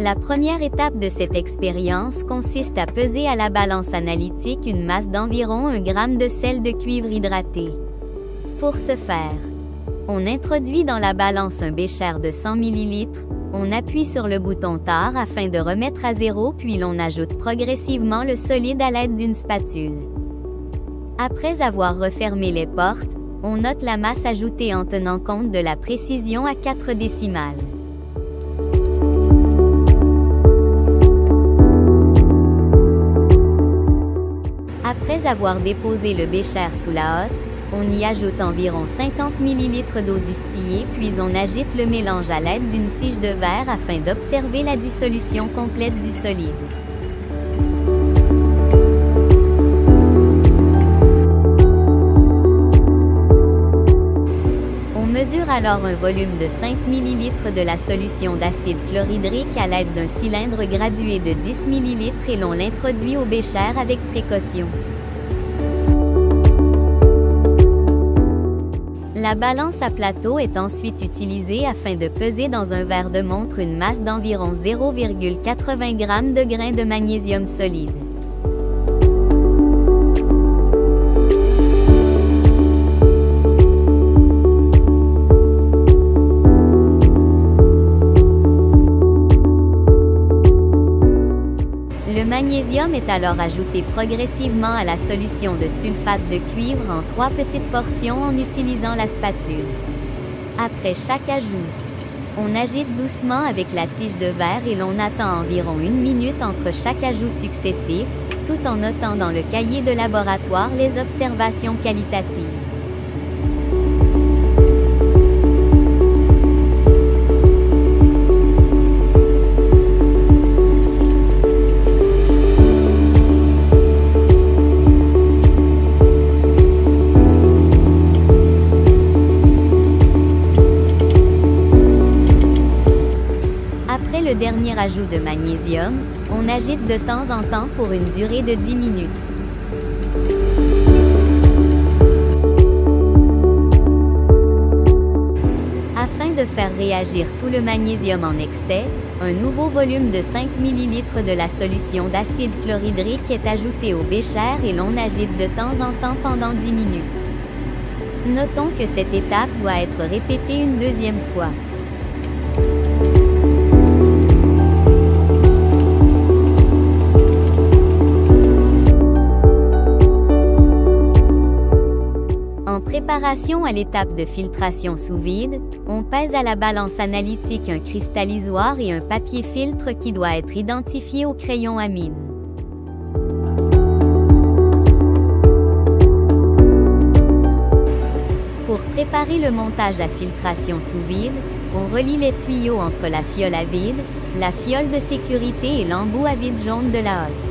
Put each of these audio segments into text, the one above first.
La première étape de cette expérience consiste à peser à la balance analytique une masse d'environ 1 gramme de sel de cuivre hydraté. Pour ce faire, on introduit dans la balance un bécher de 100 ml, on appuie sur le bouton tare afin de remettre à zéro puis l'on ajoute progressivement le solide à l'aide d'une spatule. Après avoir refermé les portes, on note la masse ajoutée en tenant compte de la précision à 4 décimales. Après avoir déposé le bécher sous la hotte, on y ajoute environ 50 ml d'eau distillée puis on agite le mélange à l'aide d'une tige de verre afin d'observer la dissolution complète du solide. On mesure alors un volume de 5 ml de la solution d'acide chlorhydrique à l'aide d'un cylindre gradué de 10 ml et l'on l'introduit au bécher avec précaution. La balance à plateau est ensuite utilisée afin de peser dans un verre de montre une masse d'environ 0,80 g de grains de magnésium solide. Le magnésium est alors ajouté progressivement à la solution de sulfate de cuivre en 3 petites portions en utilisant la spatule. Après chaque ajout, on agite doucement avec la tige de verre et l'on attend environ 1 minute entre chaque ajout successif, tout en notant dans le cahier de laboratoire les observations qualitatives. Après le dernier ajout de magnésium, on agite de temps en temps pour une durée de 10 minutes. Afin de faire réagir tout le magnésium en excès, un nouveau volume de 5 ml de la solution d'acide chlorhydrique est ajouté au bécher et l'on agite de temps en temps pendant 10 minutes. Notons que cette étape doit être répétée une deuxième fois. En préparation à l'étape de filtration sous vide, on pèse à la balance analytique un cristallisoir et un papier filtre qui doit être identifié au crayon à mine. Pour préparer le montage à filtration sous vide, on relie les tuyaux entre la fiole à vide, la fiole de sécurité et l'embout à vide jaune de la hotte.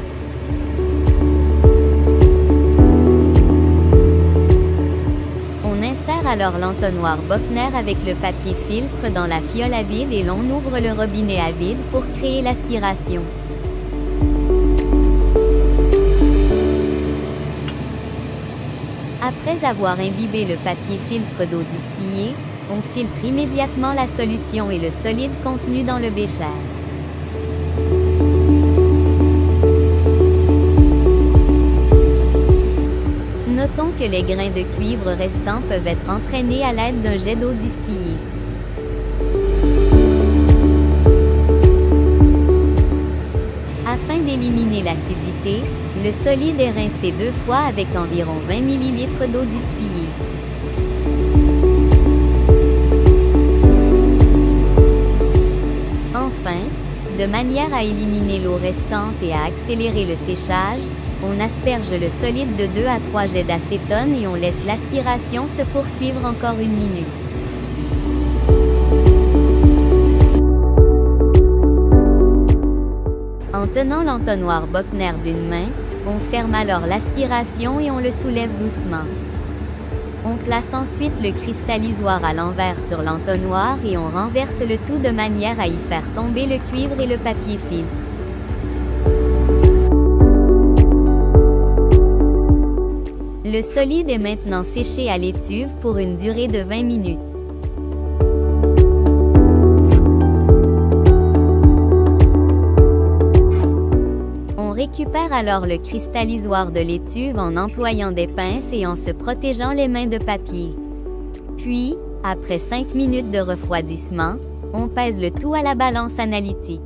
On insère alors l'entonnoir Bochner avec le papier filtre dans la fiole à vide et l'on ouvre le robinet à vide pour créer l'aspiration. Après avoir imbibé le papier filtre d'eau distillée, on filtre immédiatement la solution et le solide contenu dans le bécher. Notons que les grains de cuivre restants peuvent être entraînés à l'aide d'un jet d'eau distillée. Afin d'éliminer l'acidité, le solide est rincé 2 fois avec environ 20 ml d'eau distillée. Enfin, de manière à éliminer l'eau restante et à accélérer le séchage, on asperge le solide de 2 à 3 jets d'acétone et on laisse l'aspiration se poursuivre encore 1 minute. En tenant l'entonnoir Bochner d'une main, on ferme alors l'aspiration et on le soulève doucement. On place ensuite le cristallisoir à l'envers sur l'entonnoir et on renverse le tout de manière à y faire tomber le cuivre et le papier filtre. Le solide est maintenant séché à l'étuve pour une durée de 20 minutes. récupère alors le cristallisoire de l'étuve en employant des pinces et en se protégeant les mains de papier. Puis, après 5 minutes de refroidissement, on pèse le tout à la balance analytique.